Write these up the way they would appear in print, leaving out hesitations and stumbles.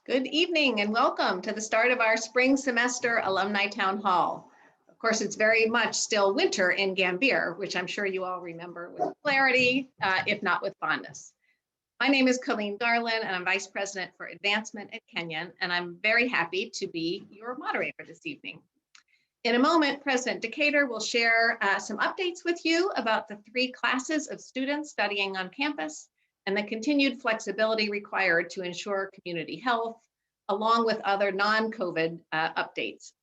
Good evening and welcome to the start of our spring semester alumni town hall. Of course, it's very much still winter in Gambier, which I'm sure you all remember with clarity, if not with fondness. My name is Colleen Garland and I'm Vice President for Advancement at Kenyon, and I'm very happy to be your moderator this evening. In a moment, President Decatur will share some updates with you about the 3 classes of students studying on campus and the continued flexibility required to ensure community health, along with other non-COVID updates.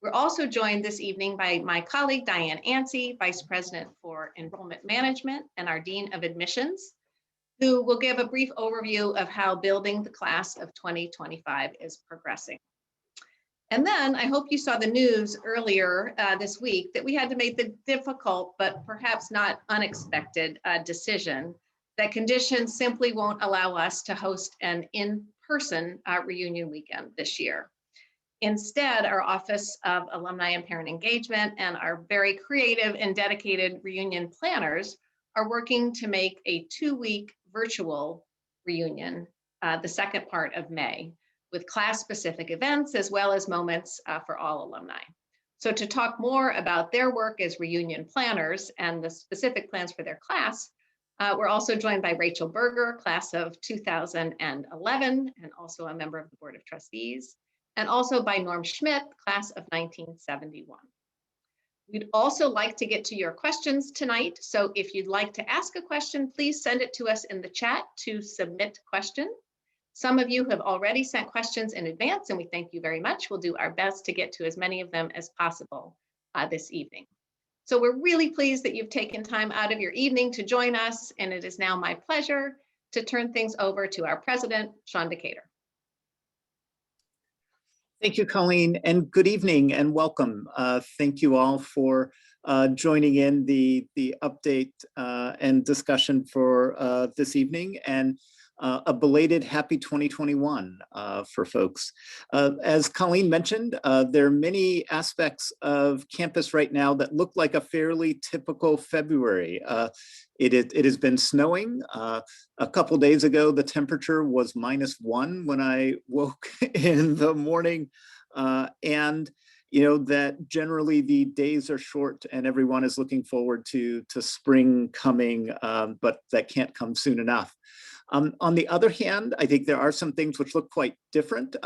We're also joined this evening by my colleague, Diane Anci, Vice President for Enrollment Management and our Dean of Admissions, who will give a brief overview of how building the class of 2025 is progressing. And then I hope you saw the news earlier this week that we had to make the difficult, but perhaps not unexpected decision that conditions simply won't allow us to host an in-person reunion weekend this year. Instead, our Office of Alumni and Parent Engagement and our very creative and dedicated reunion planners are working to make a 2-week virtual reunion the second part of May, with class-specific events as well as moments for all alumni. So to talk more about their work as reunion planners and the specific plans for their class, we're also joined by Rachel Berger, class of 2011, and also a member of the Board of Trustees, and also by Norm Schmidt, class of 1971. We'd also like to get to your questions tonight. So if you'd like to ask a question, please send it to us in the chat to submit question. Some of you have already sent questions in advance, and we thank you very much. We'll do our best to get to as many of them as possible this evening. So we're really pleased that you've taken time out of your evening to join us, and it is now my pleasure to turn things over to our President, Sean Decatur. Thank you, Colleen, and good evening and welcome. Thank you all for joining in the update and discussion for this evening, and a belated happy 2021 for folks. As Colleen mentioned, there are many aspects of campus right now that look like a fairly typical February. It has been snowing. A couple days ago, the temperature was -1 when I woke in the morning, and you know that generally the days are short and everyone is looking forward to spring coming, but that can't come soon enough. On the other hand, I think there are some things which look quite different.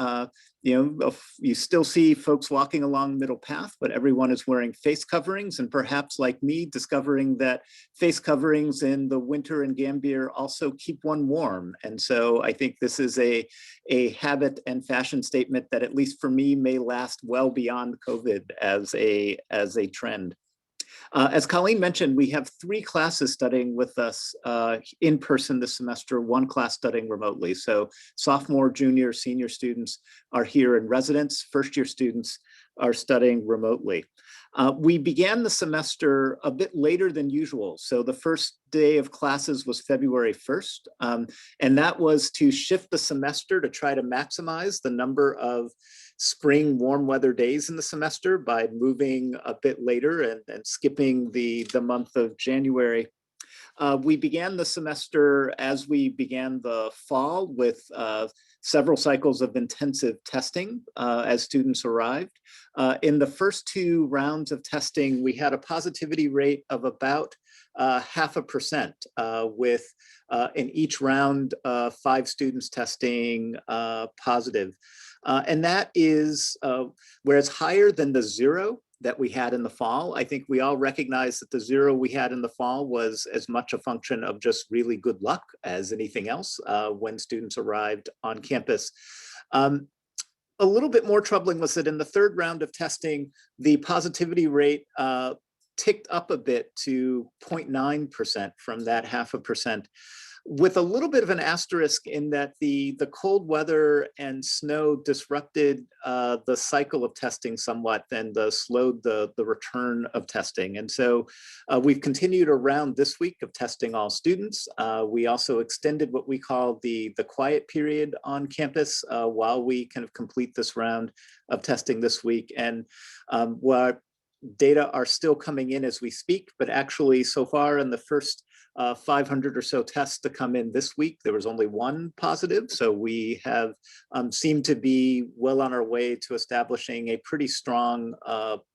You still see folks walking along Middle Path, but everyone is wearing face coverings, and perhaps like me, discovering that face coverings in the winter in Gambier also keep one warm. And so I think this is a habit and fashion statement that, at least for me, may last well beyond COVID as a trend. As Colleen mentioned, we have 3 classes studying with us in person this semester, 1 class studying remotely. So sophomore, junior, senior students are here in residence. First-year students are studying remotely. We began the semester a bit later than usual. So the first day of classes was February 1st, and that was to shift the semester to try to maximize the number of spring warm weather days in the semester by moving a bit later and skipping the month of January. We began the semester as we began the fall with several cycles of intensive testing as students arrived. In the first 2 rounds of testing, we had a positivity rate of about 0.5%, with in each round 5 students testing positive. And that is, whereas higher than the 0 that we had in the fall. I think we all recognize that the 0 we had in the fall was as much a function of just really good luck as anything else when students arrived on campus. A little bit more troubling was that in the 3rd round of testing, the positivity rate ticked up a bit to 0.9% from that 0.5%. With a little bit of an asterisk in that the cold weather and snow disrupted the cycle of testing somewhat and slowed the return of testing. And so we've continued around this week of testing all students. We also extended what we call the quiet period on campus while we kind of complete this round of testing this week. And what data are still coming in as we speak, but actually so far in the first 500 or so tests to come in this week. There was only one positive, so we have seemed to be well on our way to establishing a pretty strong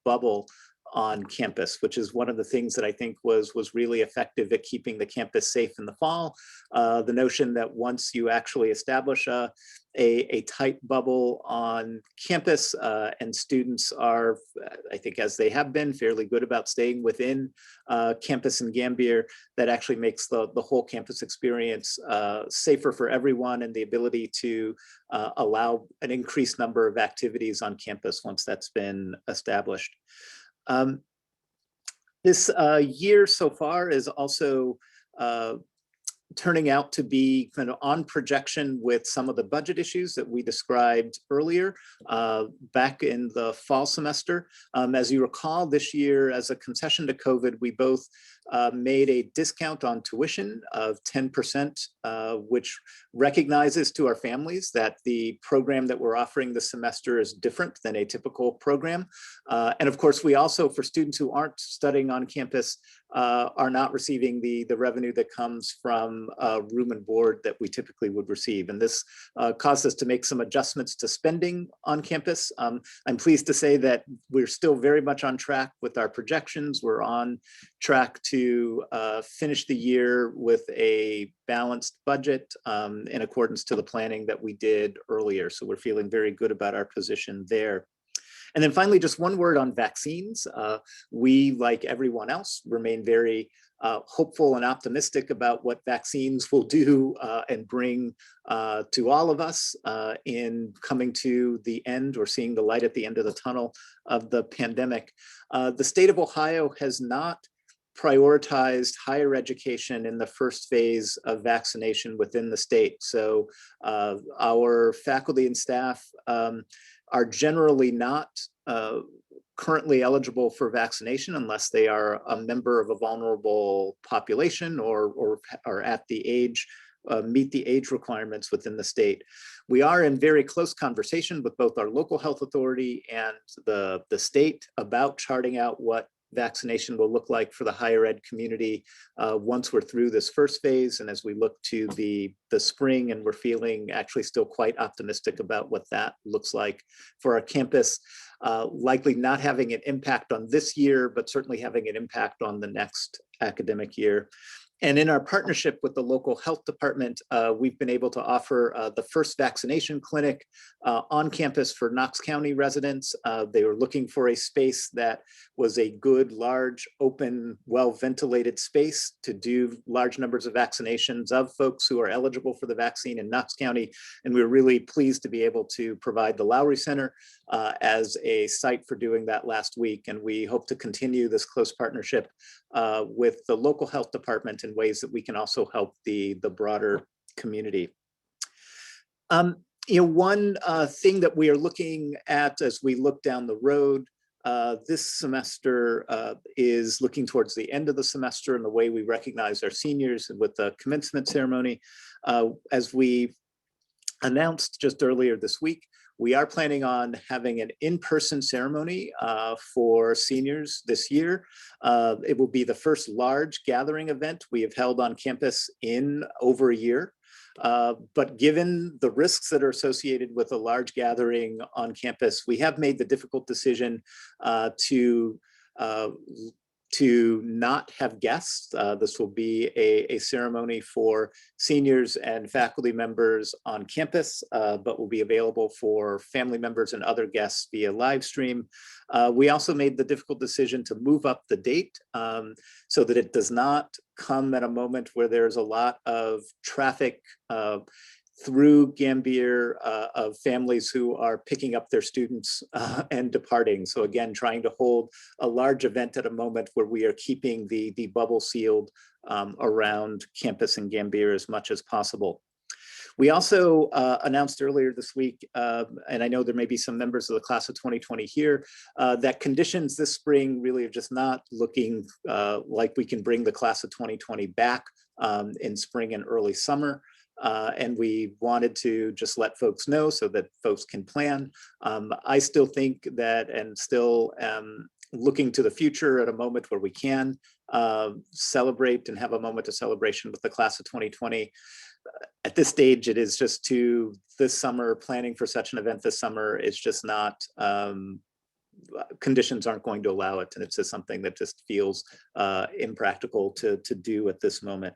bubble on campus, which is one of the things that I think was really effective at keeping the campus safe in the fall. The notion that once you actually establish a tight bubble on campus and students are, I think as they have been, fairly good about staying within campus in Gambier, that actually makes the whole campus experience safer for everyone and the ability to allow an increased number of activities on campus once that's been established. This year so far is also turning out to be kind of on projection with some of the budget issues that we described earlier back in the fall semester. As you recall, this year, as a concession to COVID, we both made a discount on tuition of 10%, which recognizes to our families that the program that we're offering this semester is different than a typical program. And of course, we also, for students who aren't studying on campus, are not receiving the revenue that comes from room and board that we typically would receive. And this caused us to make some adjustments to spending on campus. I'm pleased to say that we're still very much on track with our projections. We're on track to finish the year with a balanced budget in accordance to the planning that we did earlier. So we're feeling very good about our position there. And then finally, just one word on vaccines. We, like everyone else, remain very hopeful and optimistic about what vaccines will do and bring to all of us in coming to the end or seeing the light at the end of the tunnel of the pandemic. The state of Ohio has not prioritized higher education in the first phase of vaccination within the state. So our faculty and staff are generally not currently eligible for vaccination unless they are a member of a vulnerable population or are at the age, meet the age requirements within the state. We are in very close conversation with both our local health authority and the state about charting out what vaccination will look like for the higher ed community once we're through this first phase and as we look to the spring, and we're feeling actually still quite optimistic about what that looks like for our campus, likely not having an impact on this year, but certainly having an impact on the next academic year. And in our partnership with the local health department, we've been able to offer the first vaccination clinic on campus for Knox County residents. They were looking for a space that was a good, large, open, well-ventilated space to do large numbers of vaccinations of folks who are eligible for the vaccine in Knox County. And we were really pleased to be able to provide the Lowry Center as a site for doing that last week. And we hope to continue this close partnership with the local health department in ways that we can also help the broader community. One thing that we are looking at as we look down the road this semester is looking towards the end of the semester and the way we recognize our seniors with the commencement ceremony. As we announced just earlier this week, we are planning on having an in-person ceremony for seniors this year. It will be the first large gathering event we have held on campus in over a year. But given the risks that are associated with a large gathering on campus, we have made the difficult decision to not have guests. This will be a ceremony for seniors and faculty members on campus, but will be available for family members and other guests via live stream. We also made the difficult decision to move up the date so that it does not come at a moment where there's a lot of traffic through Gambier of families who are picking up their students and departing. So again, trying to hold a large event at a moment where we are keeping the bubble sealed around campus and Gambier as much as possible. We also announced earlier this week, and I know there may be some members of the class of 2020 here, that conditions this spring really are just not looking like we can bring the class of 2020 back in spring and early summer. And we wanted to just let folks know so that folks can plan. I still think that, and still am looking to the future at a moment where we can celebrate and have a moment of celebration with the class of 2020. At this stage, it is just this summer, planning for such an event this summer is just not, conditions aren't going to allow it. And it's just something that just feels impractical to do at this moment.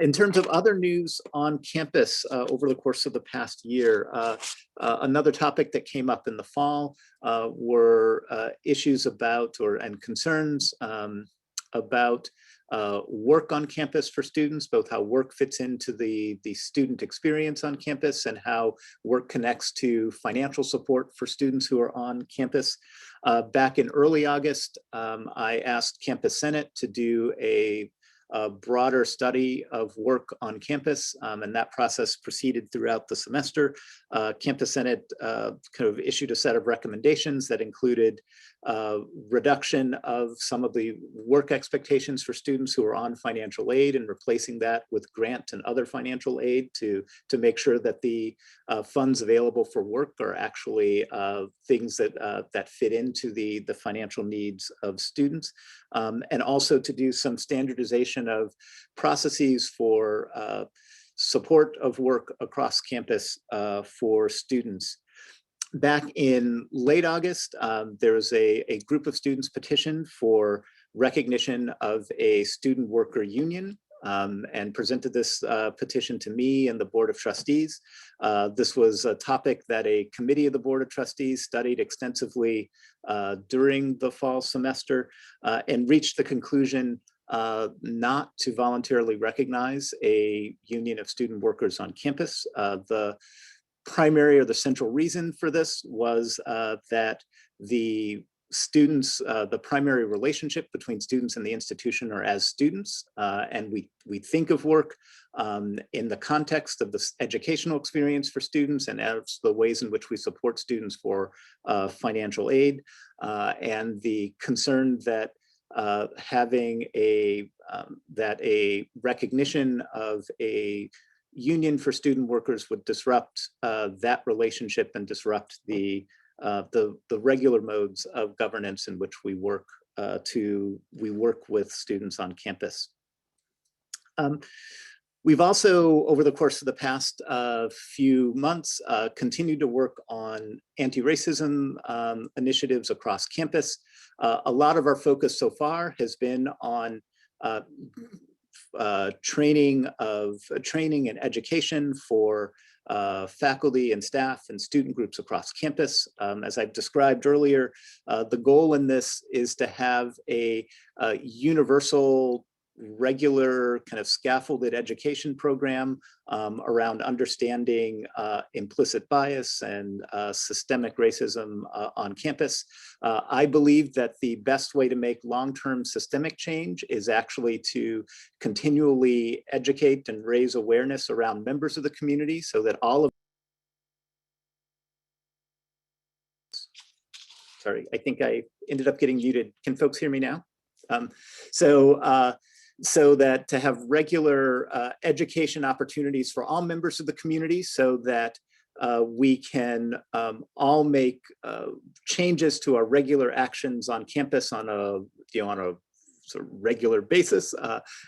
In terms of other news on campus over the course of the past year, another topic that came up in the fall were issues about and concerns about work on campus for students, both how work fits into the student experience on campus and how work connects to financial support for students who are on campus. Back in early August, I asked Campus Senate to do a broader study of work on campus, and that process proceeded throughout the semester. Campus Senate kind of issued a set of recommendations that included reduction of some of the work expectations for students who are on financial aid and replacing that with grant and other financial aid to make sure that the funds available for work are actually things that fit into the financial needs of students, and also to do some standardization of processes for support of work across campus for students. Back in late August, there was a group of students petitioned for recognition of a student worker union and presented this petition to me and the Board of Trustees. This was a topic that a committee of the Board of Trustees studied extensively during the fall semester and reached the conclusion not to voluntarily recognize a union of student workers on campus. The primary or the central reason for this was that the students, the primary relationship between students and the institution are as students, and we think of work in the context of this educational experience for students and as the ways in which we support students for financial aid, and the concern that having a recognition of a union for student workers would disrupt that relationship and disrupt the regular modes of governance in which we work with students on campus. We've also, over the course of the past few months, continued to work on anti-racism initiatives across campus. A lot of our focus so far has been on training and education for faculty and staff and student groups across campus. As I've described earlier, the goal in this is to have a universal, regular kind of scaffolded education program around understanding implicit bias and systemic racism on campus. I believe that the best way to make long-term systemic change is actually to continually educate and raise awareness around members of the community so that all of, sorry, I think I ended up getting muted. Can folks hear me now? So that to have regular education opportunities for all members of the community so that we can all make changes to our regular actions on campus on a sort of regular basis,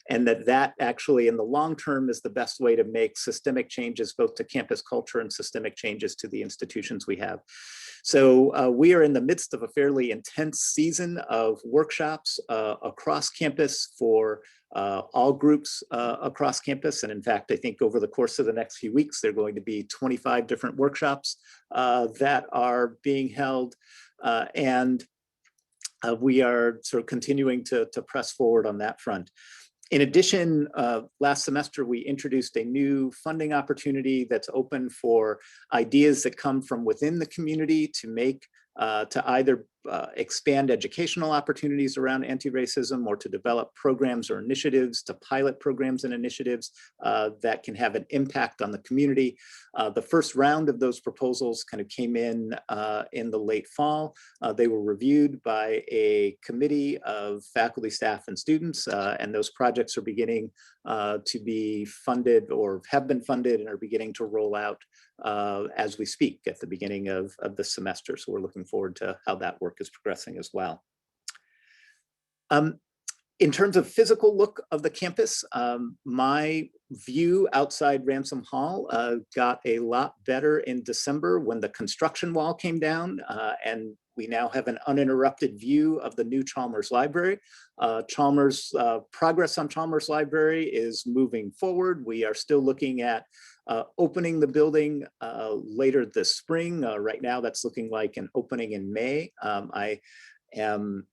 and that actually in the long term is the best way to make systemic changes both to campus culture and systemic changes to the institutions we have. So we are in the midst of a fairly intense season of workshops across campus for all groups across campus. And in fact, I think over the course of the next few weeks, there are going to be 25 different workshops that are being held. We are sort of continuing to press forward on that front. In addition, last semester, we introduced a new funding opportunity that's open for ideas that come from within the community to make, to either expand educational opportunities around anti-racism or to develop programs or initiatives, to pilot programs and initiatives that can have an impact on the community. The first round of those proposals kind of came in the late fall. They were reviewed by a committee of faculty, staff, and students, and those projects are beginning to be funded or have been funded and are beginning to roll out as we speak at the beginning of the semester. So we're looking forward to how that work is progressing as well. In terms of physical look of the campus, my view outside Ransom Hall got a lot better in December when the construction wall came down, and we now have an uninterrupted view of the new Chalmers Library. Progress on Chalmers Library is moving forward. We are still looking at opening the building later this spring. Right now, that's looking like an opening in May. I am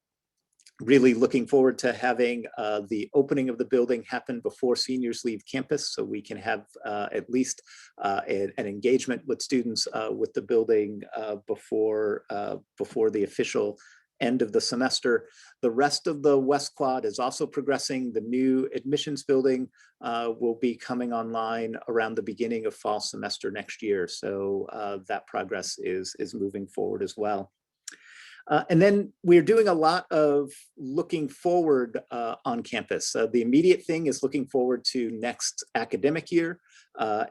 really looking forward to having the opening of the building happen before seniors leave campus, so we can have at least an engagement with students with the building before the official end of the semester. The rest of the West Quad is also progressing. The new admissions building will be coming online around the beginning of fall semester next year. So that progress is moving forward as well. And then we're doing a lot of looking forward on campus. The immediate thing is looking forward to next academic year.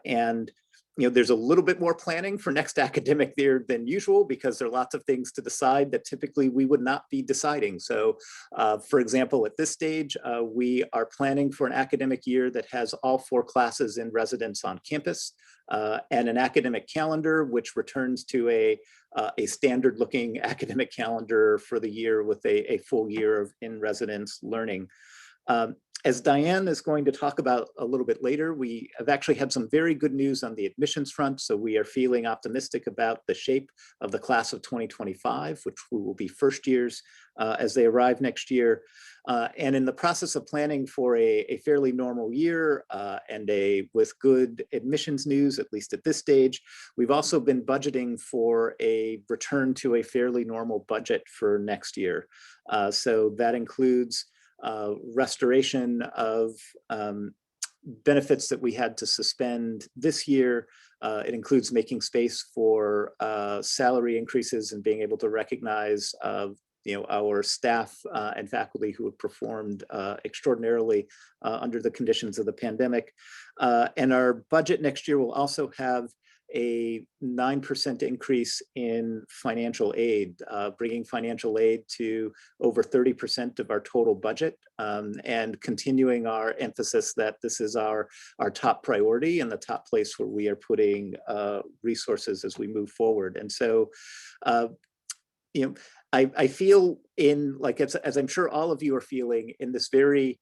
And there's a little bit more planning for next academic year than usual because there are lots of things to decide that typically we would not be deciding. So for example, at this stage, we are planning for an academic year that has all 4 classes in residence on campus and an academic calendar, which returns to a standard looking academic calendar for the year with a full year of in-residence learning. As Diane is going to talk about a little bit later, we have actually had some very good news on the admissions front. So we are feeling optimistic about the shape of the class of 2025, which will be first years as they arrive next year. And in the process of planning for a fairly normal year and with good admissions news, at least at this stage, we've also been budgeting for a return to a fairly normal budget for next year. So that includes restoration of benefits that we had to suspend this year. It includes making space for salary increases and being able to recognize our staff and faculty who have performed extraordinarily under the conditions of the pandemic. And our budget next year will also have a 9% increase in financial aid, bringing financial aid to over 30% of our total budget, and continuing our emphasis that this is our top priority and the top place where we are putting resources as we move forward. And so, I feel as I'm sure all of you are feeling, in this very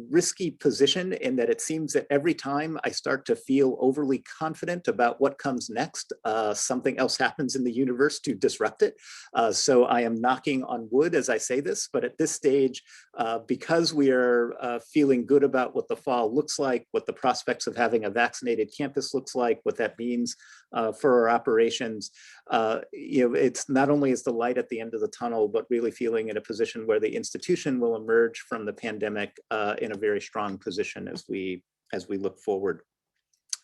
risky position, in that it seems that every time I start to feel overly confident about what comes next, something else happens in the universe to disrupt it. So I am knocking on wood as I say this, but at this stage, because we are feeling good about what the fall looks like, what the prospects of having a vaccinated campus looks like, what that means for our operations, it's not only is the light at the end of the tunnel, but really feeling in a position where the institution will emerge from the pandemic in a very strong position as we look forward.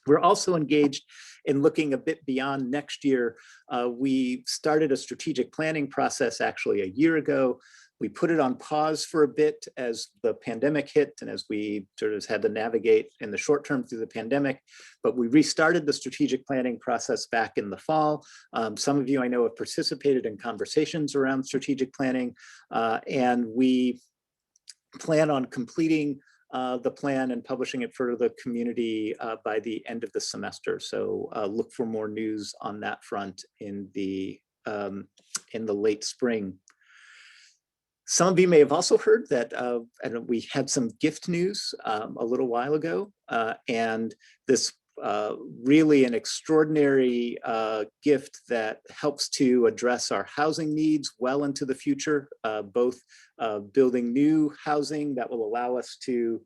We're also engaged in looking a bit beyond next year. We started a strategic planning process actually a year ago. We put it on pause for a bit as the pandemic hit and as we sort of had to navigate in the short term through the pandemic, but we restarted the strategic planning process back in the fall. Some of you I know have participated in conversations around strategic planning, and we plan on completing the plan and publishing it for the community by the end of the semester. So look for more news on that front in the late spring. Some of you may have also heard that we had some gift news a little while ago, and this really an extraordinary gift that helps to address our housing needs well into the future, both building new housing that will allow us to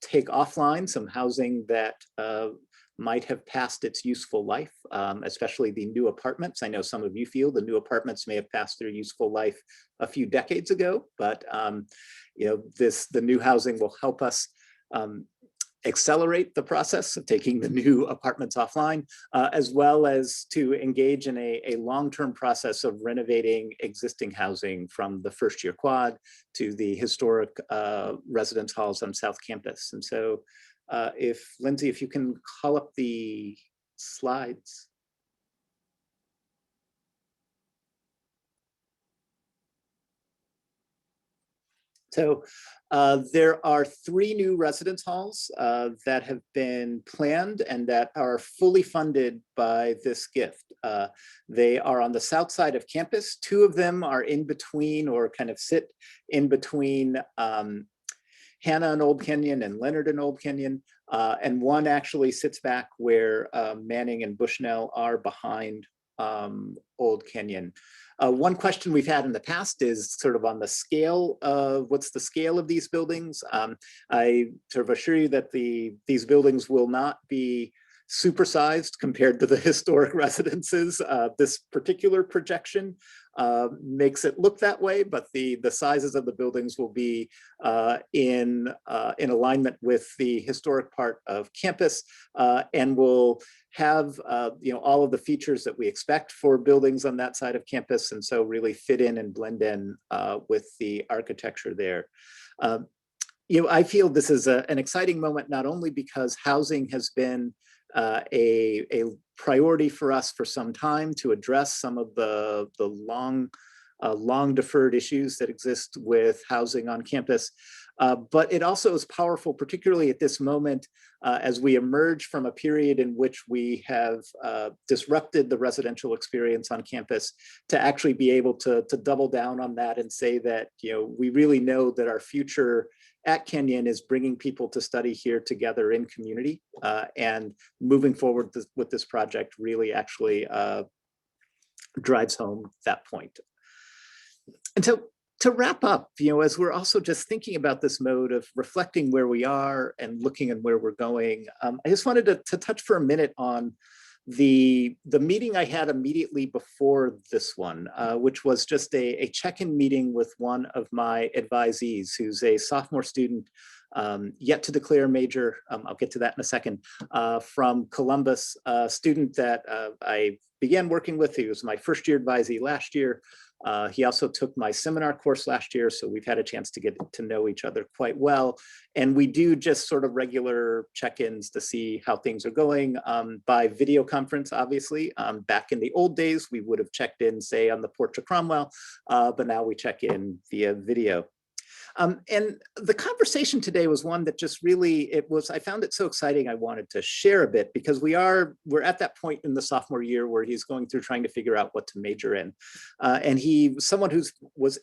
take offline some housing that might have passed its useful life, especially the new apartments. I know some of you feel the new apartments may have passed their useful life a few decades ago, but the new housing will help us accelerate the process of taking the new apartments offline, as well as to engage in a long-term process of renovating existing housing from the first year quad to the historic residence halls on South Campus. And so Lindsay, if you can call up the slides. So there are 3 new residence halls that have been planned and that are fully funded by this gift. They are on the south side of campus. 2 of them are in between or kind of sit in between Hannah and Old Kenyon and Leonard and Old Kenyon. And one actually sits back where Manning and Bushnell are behind Old Kenyon. One question we've had in the past is sort of on the scale of what's the scale of these buildings. I sort of assure you that these buildings will not be supersized compared to the historic residences. This particular projection makes it look that way, but the sizes of the buildings will be in alignment with the historic part of campus, and will have all of the features that we expect for buildings on that side of campus, and so really fit in and blend in with the architecture there. I feel this is an exciting moment, not only because housing has been a priority for us for some time to address some of the long deferred issues that exist with housing on campus, but it also is powerful, particularly at this moment, as we emerge from a period in which we have disrupted the residential experience on campus, to actually be able to double down on that and say that we really know that our future at Kenyon is bringing people to study here together in community, and moving forward with this project really actually drives home that point. And so to wrap up, as we're also just thinking about this mode of reflecting where we are and looking at where we're going, I just wanted to touch for a minute on the meeting I had immediately before this one, which was just a check-in meeting with one of my advisees, who's a sophomore student, yet to declare major. I'll get to that in a second, from Columbus, a student that I began working with. He was my first year advisee last year. He also took my seminar course last year, so we've had a chance to get to know each other quite well. And we do just sort of regular check-ins to see how things are going by video conference, obviously. Back in the old days, we would have checked in, say, on the porch of Cromwell, but now we check in via video. And the conversation today was one that just really, I found it so exciting. I wanted to share a bit, because we're at that point in the sophomore year where he's going through trying to figure out what to major in. And someone who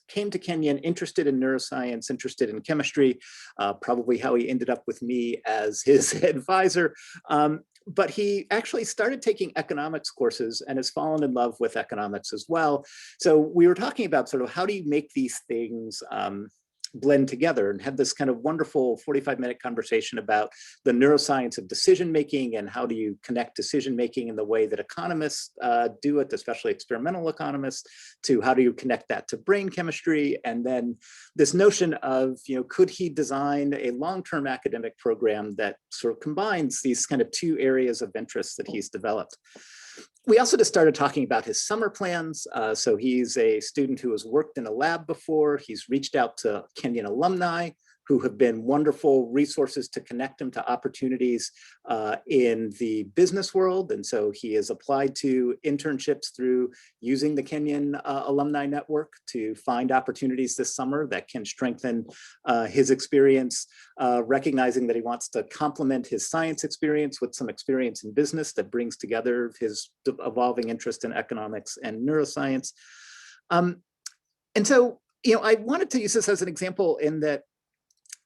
came to Kenyon interested in neuroscience, interested in chemistry, probably how he ended up with me as his advisor. But he actually started taking economics courses and has fallen in love with economics as well. So we were talking about sort of how do you make these things blend together, and had this kind of wonderful 45-minute conversation about the neuroscience of decision-making and how do you connect decision-making in the way that economists do it, especially experimental economists, to how do you connect that to brain chemistry. And then this notion of, could he design a long-term academic program that sort of combines these kind of 2 areas of interest that he's developed. We also just started talking about his summer plans. So he's a student who has worked in a lab before. He's reached out to Kenyon alumni who have been wonderful resources to connect him to opportunities in the business world. And so he has applied to internships through using the Kenyon alumni network to find opportunities this summer that can strengthen his experience, recognizing that he wants to complement his science experience with some experience in business that brings together his evolving interest in economics and neuroscience. And so, I wanted to use this as an example in that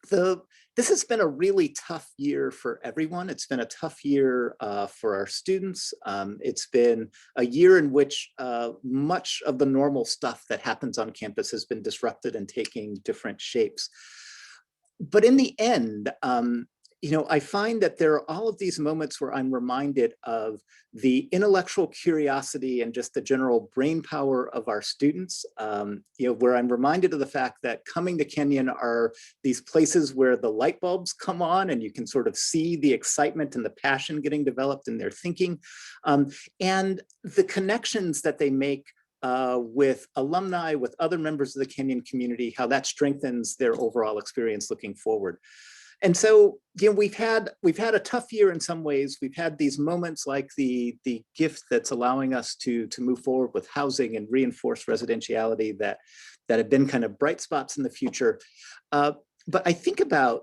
this has been a really tough year for everyone. It's been a tough year for our students. It's been a year in which much of the normal stuff that happens on campus has been disrupted and taking different shapes. But in the end, I find that there are all of these moments where I'm reminded of the intellectual curiosity and just the general brain power of our students, where I'm reminded of the fact that coming to Kenyon are these places where the light bulbs come on and you can sort of see the excitement and the passion getting developed in their thinking, and the connections that they make with alumni, with other members of the Kenyon community, how that strengthens their overall experience looking forward. And so, we've had a tough year in some ways. We've had these moments like the gift that's allowing us to move forward with housing and reinforce residentiality that that have been kind of bright spots in the future. But I think about,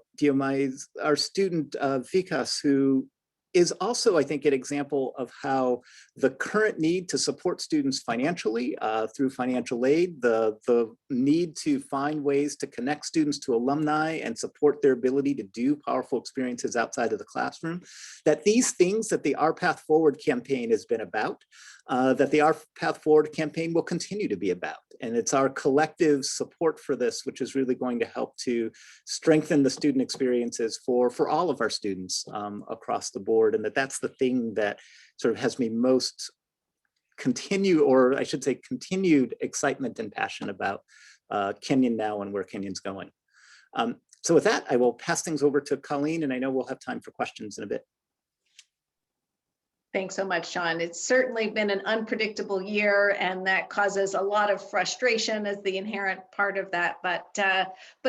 our student Vikas, who is also, I think, an example of how the current need to support students financially through financial aid, the need to find ways to connect students to alumni and support their ability to do powerful experiences outside of the classroom, that these things that the Our Path Forward campaign has been about, that the Our Path Forward campaign will continue to be about. And it's our collective support for this, which is really going to help to strengthen the student experiences for all of our students across the board. And that's the thing that sort of has me most continued excitement and passion about Kenyon now and where Kenyon's going. So with that, I will pass things over to Colleen, and I know we'll have time for questions in a bit. Thanks so much, Sean. It's certainly been an unpredictable year, and that causes a lot of frustration as the inherent part of that. But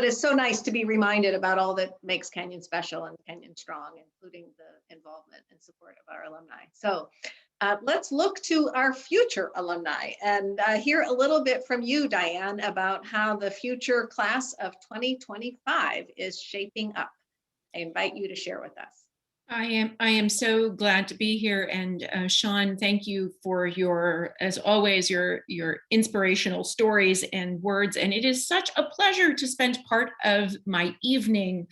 it's so nice to be reminded about all that makes Kenyon special and Kenyon strong, including the involvement and support of our alumni. So let's look to our future alumni and hear a little bit from you, Diane, about how the future class of 2025 is shaping up. I invite you to share with us. I am so glad to be here, and Sean, thank you for your, as always, your inspirational stories and words. And it is such a pleasure to spend part of my evening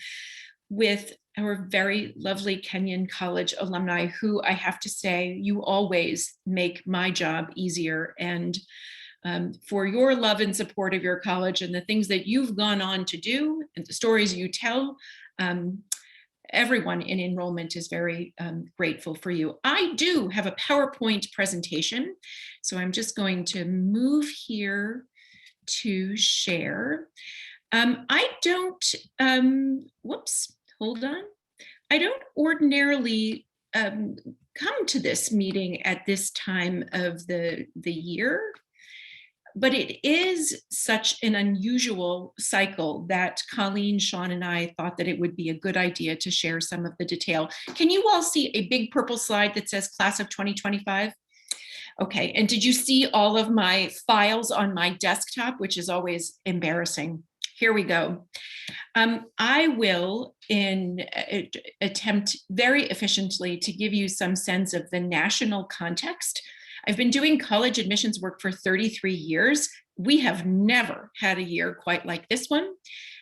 with our very lovely Kenyon College alumni, who I have to say, you always make my job easier. And for your love and support of your college and the things that you've gone on to do and the stories you tell, everyone in enrollment is very grateful for you. I do have a PowerPoint presentation, so I'm just going to move here to share. I don't, whoops, hold on. I don't ordinarily come to this meeting at this time of the year, but it is such an unusual cycle that Colleen, Sean, and I thought that it would be a good idea to share some of the detail. Can you all see a big purple slide that says Class of 2025? Okay, and did you see all of my files on my desktop, which is always embarrassing? Here we go. I will attempt very efficiently to give you some sense of the national context. I've been doing college admissions work for 33 years. We have never had a year quite like this one.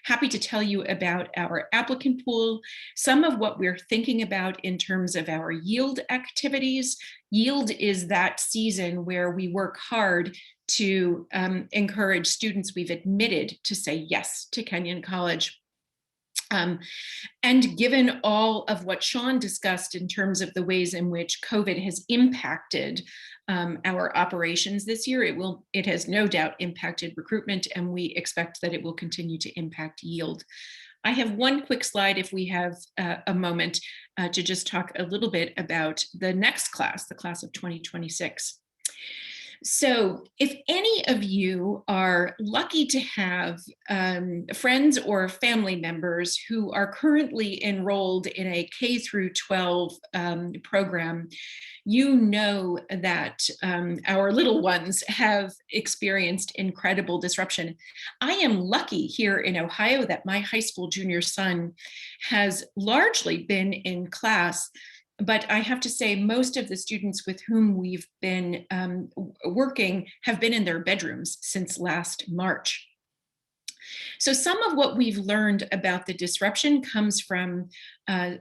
Happy to tell you about our applicant pool, some of what we're thinking about in terms of our yield activities. Yield is that season where we work hard to encourage students we've admitted to say yes to Kenyon College. And given all of what Sean discussed in terms of the ways in which COVID has impacted our operations this year, it has no doubt impacted recruitment, and we expect that it will continue to impact yield. I have one quick slide, if we have a moment, to just talk a little bit about the next class, the class of 2026. So if any of you are lucky to have friends or family members who are currently enrolled in a K through 12 program, you know that our little ones have experienced incredible disruption. I am lucky here in Ohio that my high school junior son has largely been in class, but I have to say most of the students with whom we've been working have been in their bedrooms since last March. So some of what we've learned about the disruption comes from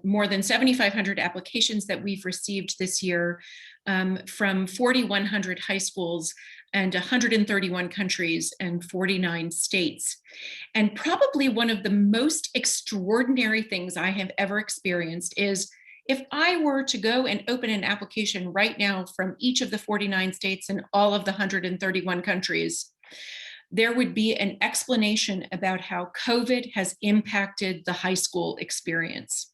more than 7,500 applications that we've received this year from 4,100 high schools and 131 countries and 49 states. And probably one of the most extraordinary things I have ever experienced is if I were to go and open an application right now from each of the 49 states and all of the 131 countries, there would be an explanation about how COVID has impacted the high school experience.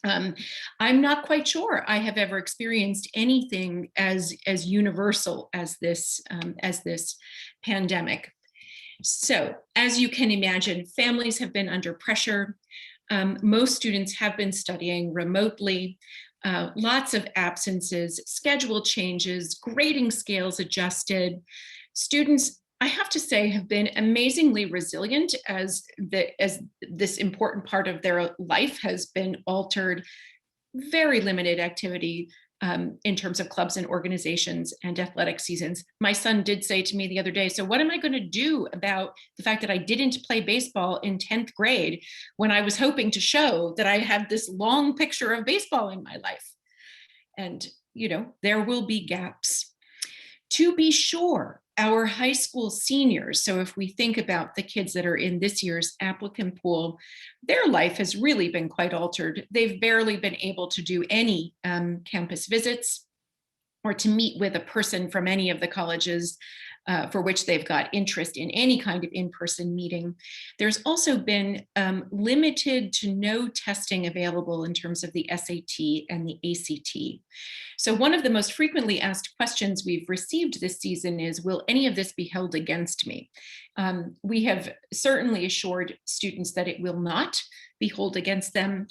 I'm not quite sure I have ever experienced anything as universal as this pandemic. So, as you can imagine, families have been under pressure. Most students have been studying remotely, lots of absences, schedule changes, grading scales adjusted. Students I have to say, have been amazingly resilient as this important part of their life has been altered. Very limited activity in terms of clubs and organizations and athletic seasons. My son did say to me the other day, so what am I going to do about the fact that I didn't play baseball in 10th grade when I was hoping to show that I had this long picture of baseball in my life? And, you know, there will be gaps. To be sure, our high school seniors, so if we think about the kids that are in this year's applicant pool, their life has really been quite altered. They've barely been able to do any campus visits or to meet with a person from any of the colleges for which they've got interest in any kind of in-person meeting. There's also been limited to no testing available in terms of the SAT and the ACT. So one of the most frequently asked questions we've received this season is, will any of this be held against me? We have certainly assured students that it will not be held against them.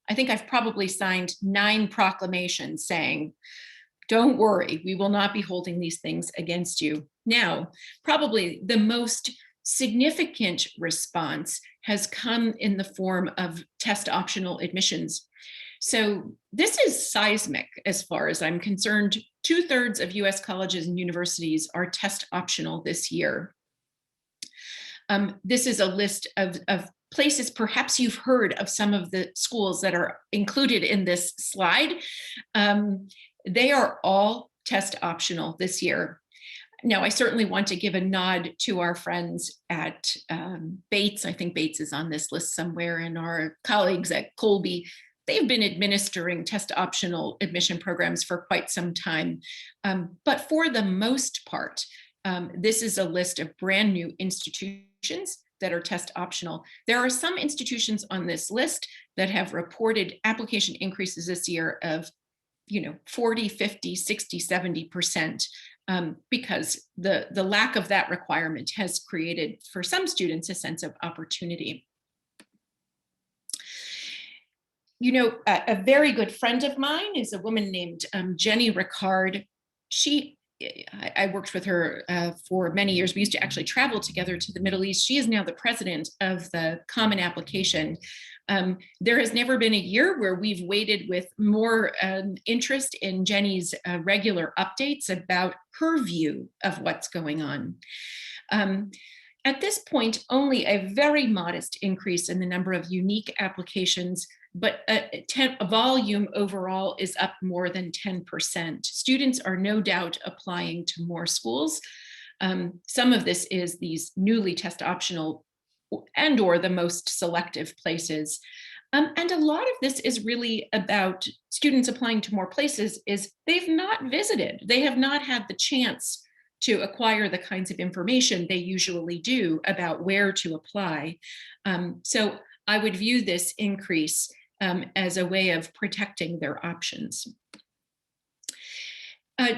I think I've probably signed 9 proclamations saying, don't worry, we will not be holding these things against you. Now, probably the most significant response has come in the form of test optional admissions. So this is seismic as far as I'm concerned. 2/3 of US colleges and universities are test optional this year. This is a list of places, perhaps you've heard of some of the schools that are included in this slide. They are all test optional this year. Now, I certainly want to give a nod to our friends at Bates. I think Bates is on this list somewhere, and our colleagues at Colby. They've been administering test optional admission programs for quite some time. But for the most part, this is a list of brand new institutions that are test optional. There are some institutions on this list that have reported application increases this year of 40, 50, 60, 70%, because the lack of that requirement has created for some students a sense of opportunity. A very good friend of mine is a woman named Jenny Ricard. I worked with her for many years. We used to actually travel together to the Middle East. She is now the president of the Common Application. There has never been a year where we've waited with more interest in Jenny's regular updates about her view of what's going on. At this point, only a very modest increase in the number of unique applications, but volume overall is up more than 10%. Students are no doubt applying to more schools. Some of this is these newly test optional and or the most selective places. And a lot of this is really about students applying to more places is they've not visited. They have not had the chance to acquire the kinds of information they usually do about where to apply. So I would view this increase as a way of protecting their options.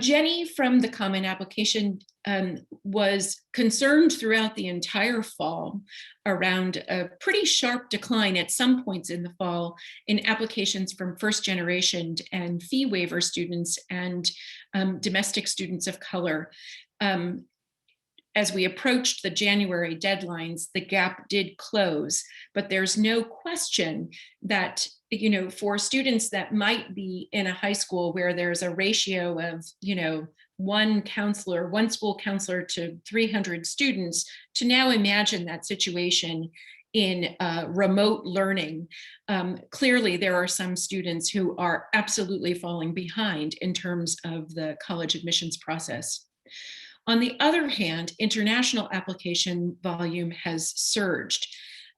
Jenny from the Common Application was concerned throughout the entire fall around a pretty sharp decline at some points in the fall in applications from first generation and fee waiver students and domestic students of color. As we approached the January deadlines, the gap did close, but there's no question that, for students that might be in a high school where there's a ratio of, one school counselor to 300 students, to now imagine that situation in remote learning, clearly there are some students who are absolutely falling behind in terms of the college admissions process. On the other hand, international application volume has surged.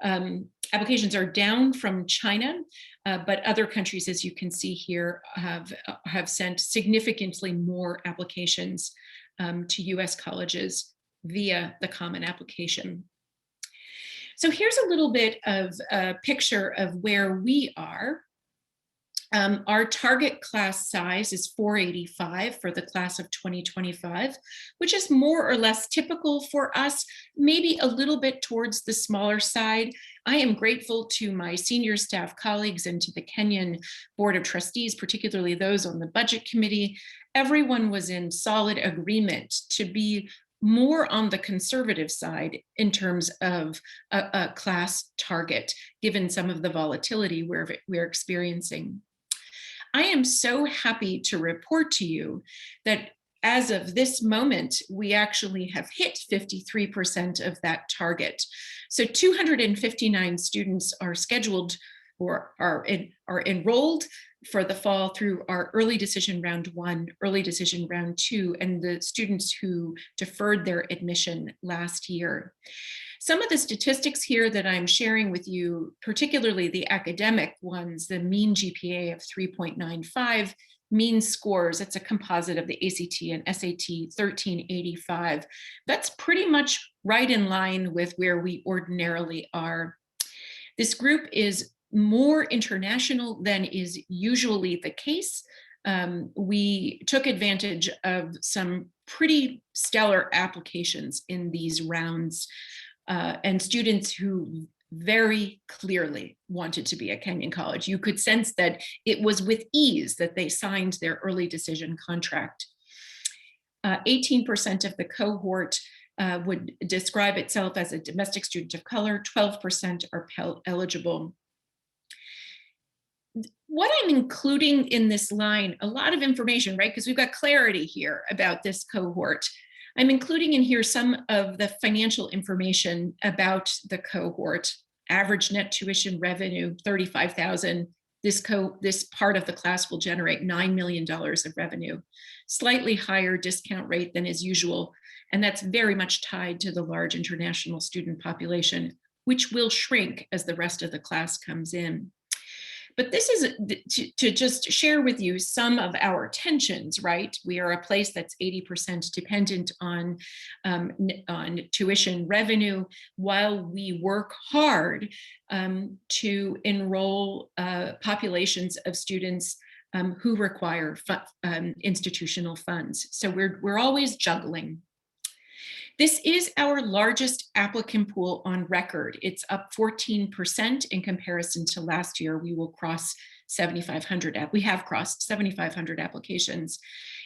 Applications are down from China, but other countries, as you can see here, have sent significantly more applications to US colleges via the Common Application. So here's a little bit of a picture of where we are. Our target class size is 485 for the class of 2025, which is more or less typical for us, maybe a little bit towards the smaller side. I am grateful to my senior staff colleagues and to the Kenyon Board of Trustees, particularly those on the Budget Committee. Everyone was in solid agreement to be more on the conservative side in terms of a class target, given some of the volatility we're experiencing. I am so happy to report to you that as of this moment, we actually have hit 53% of that target. So 259 students are scheduled or are enrolled for the fall through our early decision round 1, early decision round 2, and the students who deferred their admission last year. Some of the statistics here that I'm sharing with you, particularly the academic ones, the mean GPA of 3.95, mean scores, it's a composite of the ACT and SAT, 1385. That's pretty much right in line with where we ordinarily are. This group is more international than is usually the case. We took advantage of some pretty stellar applications in these rounds, and students who very clearly wanted to be at Kenyon College. You could sense that it was with ease that they signed their early decision contract. 18% of the cohort would describe itself as a domestic student of color, 12% are Pell eligible. What I'm including in this line, a lot of information, right? Because we've got clarity here about this cohort. I'm including in here some of the financial information about the cohort. Average net tuition revenue, $35,000. This part of the class will generate $9 million of revenue, slightly higher discount rate than is usual. And that's very much tied to the large international student population, which will shrink as the rest of the class comes in. But this is to just share with you some of our tensions, right? We are a place that's 80% dependent on tuition revenue, while we work hard to enroll populations of students who require institutional funds. So we're always juggling. This is our largest applicant pool on record. It's up 14% in comparison to last year. We will cross 7,500. We have crossed 7,500 applications.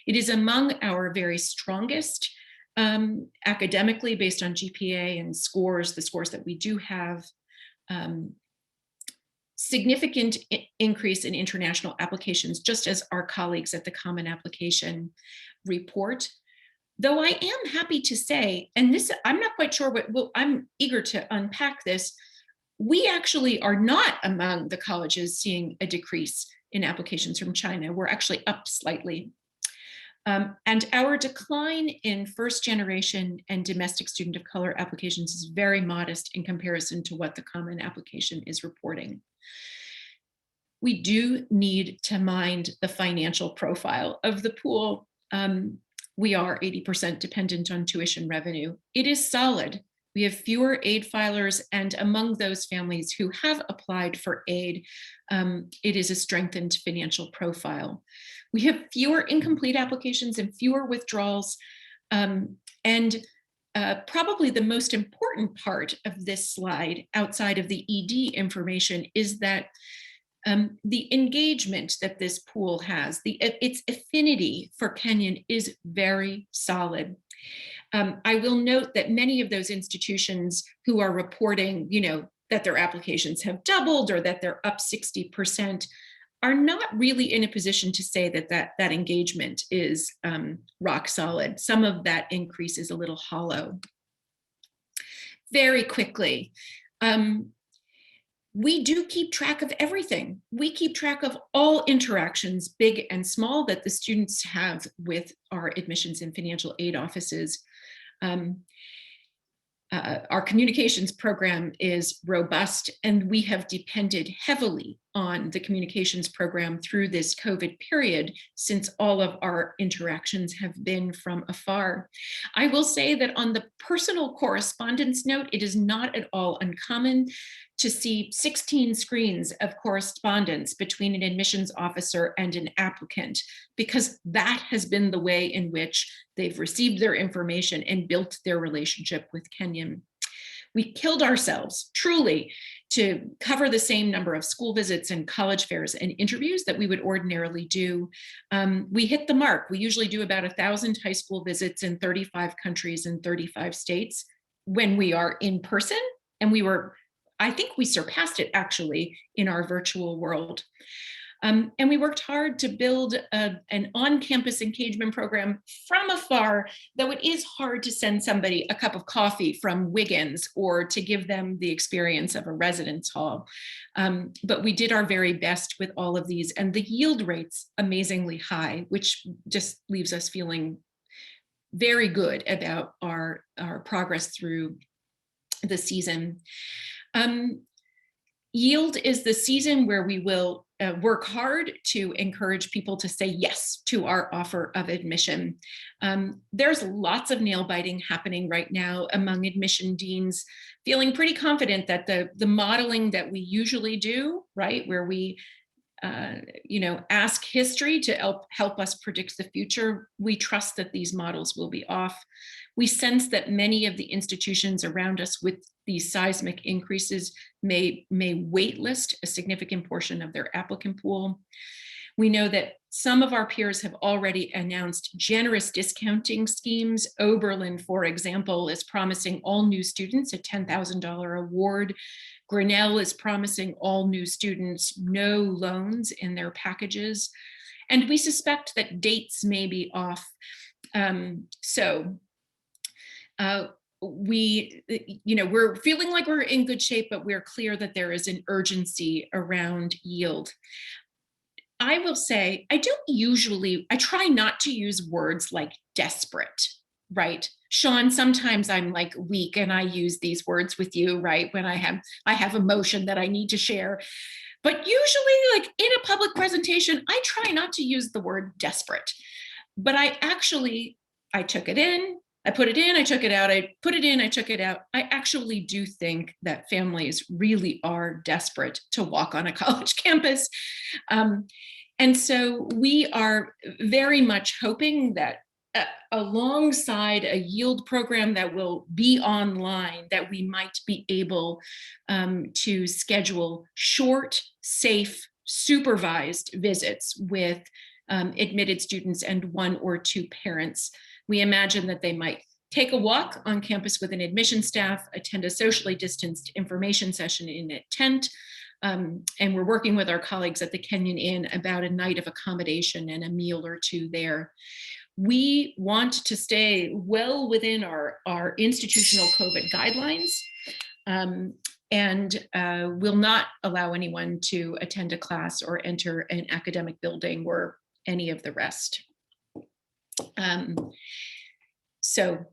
It is among our very strongest academically based on GPA and scores, the scores that we do have. Significant increase in international applications, just as our colleagues at the Common Application report. Though I am happy to say, and this, I'm not quite sure I'm eager to unpack this, we actually are not among the colleges seeing a decrease in applications from China. We're actually up slightly. And our decline in first generation and domestic student of color applications is very modest in comparison to what the Common Application is reporting. We do need to mind the financial profile of the pool. We are 80% dependent on tuition revenue. It is solid. We have fewer aid filers, and among those families who have applied for aid, it is a strengthened financial profile. We have fewer incomplete applications and fewer withdrawals. And probably the most important part of this slide, outside of the ED information, is that the engagement that this pool has, its affinity for Kenyon is very solid. I will note that many of those institutions who are reporting, that their applications have doubled or that they're up 60% are not really in a position to say that engagement is rock solid. Some of that increase is a little hollow. Very quickly, we do keep track of everything. We keep track of all interactions, big and small, that the students have with our admissions and financial aid offices. Our communications program is robust, and we have depended heavily on the communications program through this COVID period, since all of our interactions have been from afar. I will say that on the personal correspondence note, it is not at all uncommon to see 16 screens of correspondence between an admissions officer and an applicant, because that has been the way in which they've received their information and built their relationship with Kenyon. We killed ourselves truly to cover the same number of school visits and college fairs and interviews that we would ordinarily do. We hit the mark. We usually do about 1,000 high school visits in 35 countries and 35 states when we are in person. And I think we surpassed it actually in our virtual world. And we worked hard to build an on-campus engagement program from afar, though it is hard to send somebody a cup of coffee from Wiggins or to give them the experience of a residence hall. But we did our very best with all of these, and the yield rate's amazingly high, which just leaves us feeling very good about our progress through the season. Yield is the season where we will work hard to encourage people to say yes to our offer of admission. There's lots of nail biting happening right now among admission deans, feeling pretty confident that the modeling that we usually do, right, where we ask history to help us predict the future, we trust that these models will be off. We sense that many of the institutions around us with these seismic increases may waitlist a significant portion of their applicant pool. We know that some of our peers have already announced generous discounting schemes. Oberlin, for example, is promising all new students a $10,000 award. Grinnell is promising all new students no loans in their packages. And we suspect that dates may be off. We're feeling like we're in good shape, but we're clear that there is an urgency around yield. I will say, I try not to use words like desperate, right? Sean, sometimes I'm like weak and I use these words with you, right? When I have emotion that I need to share. But usually, like in a public presentation, I try not to use the word desperate. But I took it in, I put it in, I took it out, I put it in, I took it out. I actually do think that families really are desperate to walk on a college campus. And so we are very much hoping that alongside a yield program that will be online, that we might be able to schedule short, safe, supervised visits with admitted students and 1 or 2 parents. We imagine that they might take a walk on campus with an admission staff, attend a socially distanced information session in a tent, and we're working with our colleagues at the Kenyon Inn about a night of accommodation and a meal or 2 there. We want to stay well within our institutional COVID guidelines, and will not allow anyone to attend a class or enter an academic building or any of the rest. So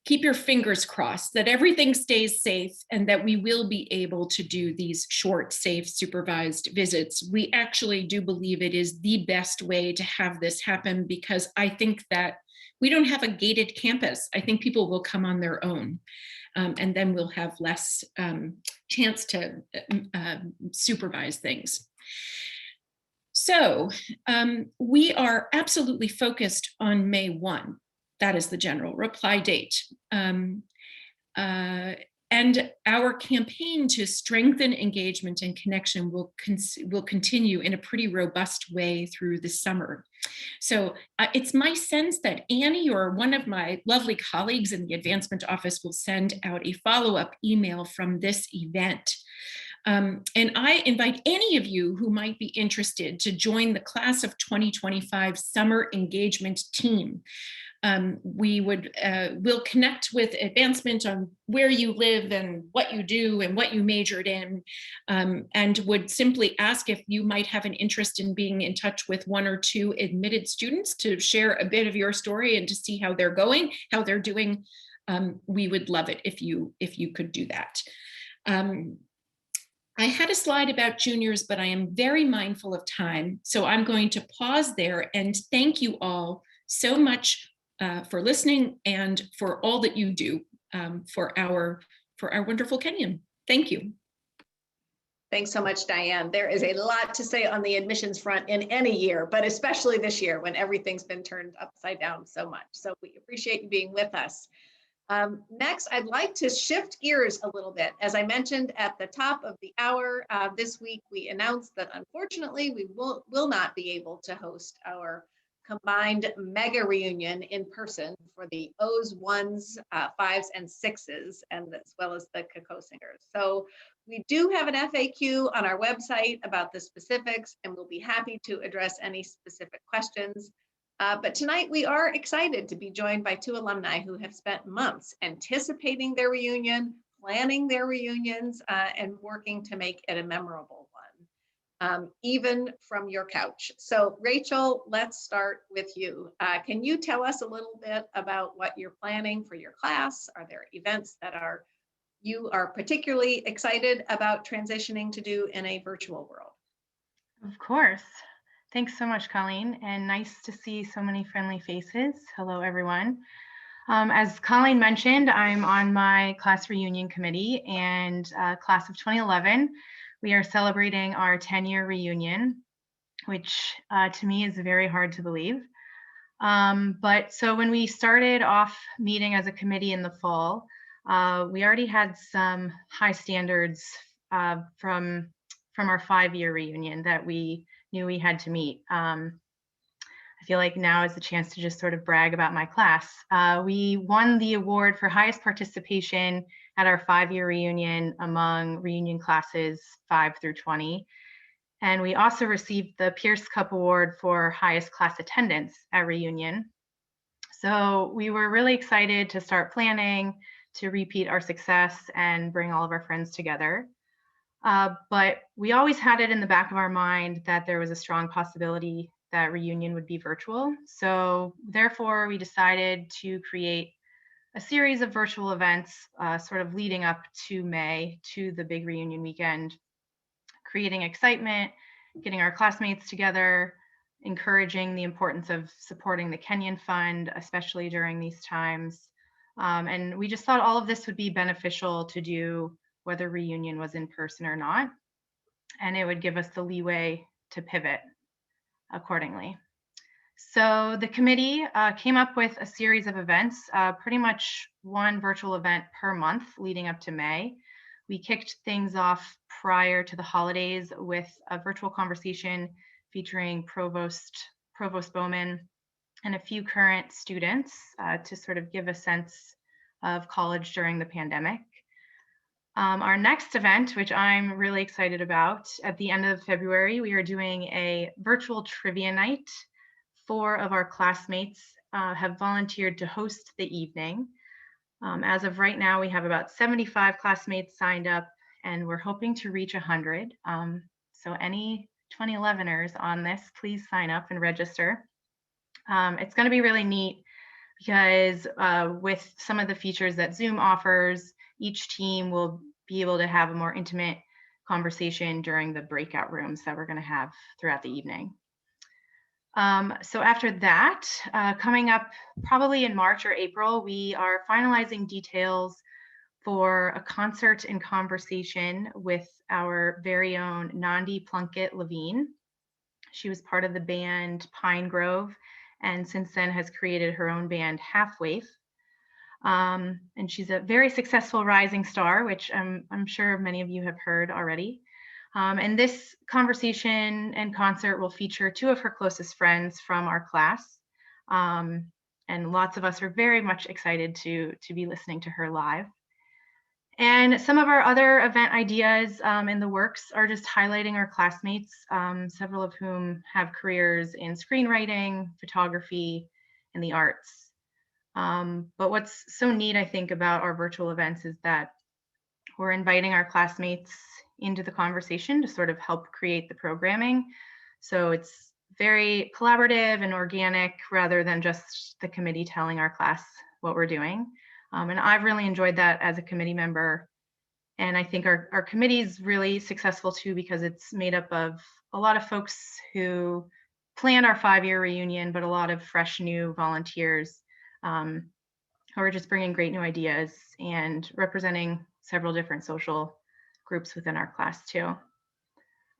keep your fingers crossed that everything stays safe and that we will be able to do these short, safe, supervised visits. We actually do believe it is the best way to have this happen, because I think that we don't have a gated campus. I think people will come on their own, and then we'll have less chance to supervise things. So we are absolutely focused on May 1. That is the general reply date. And our campaign to strengthen engagement and connection will continue in a pretty robust way through the summer. So it's my sense that Annie or one of my lovely colleagues in the advancement office will send out a follow-up email from this event. And I invite any of you who might be interested to join the class of 2025 summer engagement team. We'll connect with advancement on where you live and what you do and what you majored in, and would simply ask if you might have an interest in being in touch with 1 or 2 admitted students to share a bit of your story and to see how they're going, how they're doing. We would love it if you could do that. I had a slide about juniors, but I am very mindful of time. So I'm going to pause there and thank you all so much for listening and for all that you do for our wonderful Kenyon. Thank you. Thanks so much, Diane. There is a lot to say on the admissions front in any year, but especially this year when everything's been turned upside down so much. So we appreciate you being with us. Next, I'd like to shift gears a little bit. As I mentioned at the top of the hour, this week we announced that unfortunately we will not be able to host our combined mega reunion in person for the O's, 1s, 5s, and 6s, and as well as the Caco Singers. So we do have an FAQ on our website about the specifics, and we'll be happy to address any specific questions. But tonight we are excited to be joined by 2 alumni who have spent months anticipating their reunion, planning their reunions, and working to make it a memorable one, even from your couch. So Rachel, let's start with you. Can you tell us a little bit about what you're planning for your class? Are there events that you are particularly excited about transitioning to do in a virtual world? Of course. Thanks so much, Colleen, and nice to see so many friendly faces. Hello, everyone. As Colleen mentioned, I'm on my class reunion committee, and class of 2011, we are celebrating our 10-year reunion, which to me is very hard to believe. But so when we started off meeting as a committee in the fall, we already had some high standards from our 5-year reunion that we knew we had to meet. I feel like now is the chance to just sort of brag about my class. We won the award for highest participation at our 5-year reunion among reunion classes 5 through 20. And we also received the Pierce Cup Award for highest class attendance at reunion. So we were really excited to start planning to repeat our success and bring all of our friends together. But we always had it in the back of our mind that there was a strong possibility that reunion would be virtual. So therefore, we decided to create a series of virtual events sort of leading up to May, to the big reunion weekend, creating excitement, getting our classmates together, encouraging the importance of supporting the Kenyon Fund, especially during these times. And we just thought all of this would be beneficial to do whether reunion was in person or not, and it would give us the leeway to pivot accordingly. So the committee came up with a series of events, pretty much one virtual event per month leading up to May. We kicked things off prior to the holidays with a virtual conversation featuring Provost Bowman and a few current students to sort of give a sense of college during the pandemic. Our next event, which I'm really excited about, at the end of February, we are doing a virtual trivia night. 4 of our classmates have volunteered to host the evening. As of right now, we have about 75 classmates signed up, and we're hoping to reach 100. So any 2011ers on this, please sign up and register. It's going to be really neat because with some of the features that Zoom offers, each team will be able to have a more intimate conversation during the breakout rooms that we're going to have throughout the evening. So after that, coming up probably in March or April, we are finalizing details for a concert and conversation with our very own Nandi Plunkett Levine. She was part of the band Pine Grove, and since then has created her own band Half Wave. And she's a very successful rising star, which I'm sure many of you have heard already. And this conversation and concert will feature 2 of her closest friends from our class. And lots of us are very much excited to be listening to her live. And some of our other event ideas in the works are just highlighting our classmates, several of whom have careers in screenwriting, photography, and the arts. But what's so neat, I think, about our virtual events is that we're inviting our classmates into the conversation to sort of help create the programming. So it's very collaborative and organic rather than just the committee telling our class what we're doing. And I've really enjoyed that as a committee member. And I think our committee is really successful too, because it's made up of a lot of folks who planned our 5-year reunion, but a lot of fresh new volunteers who are just bringing great new ideas and representing several different social groups within our class too.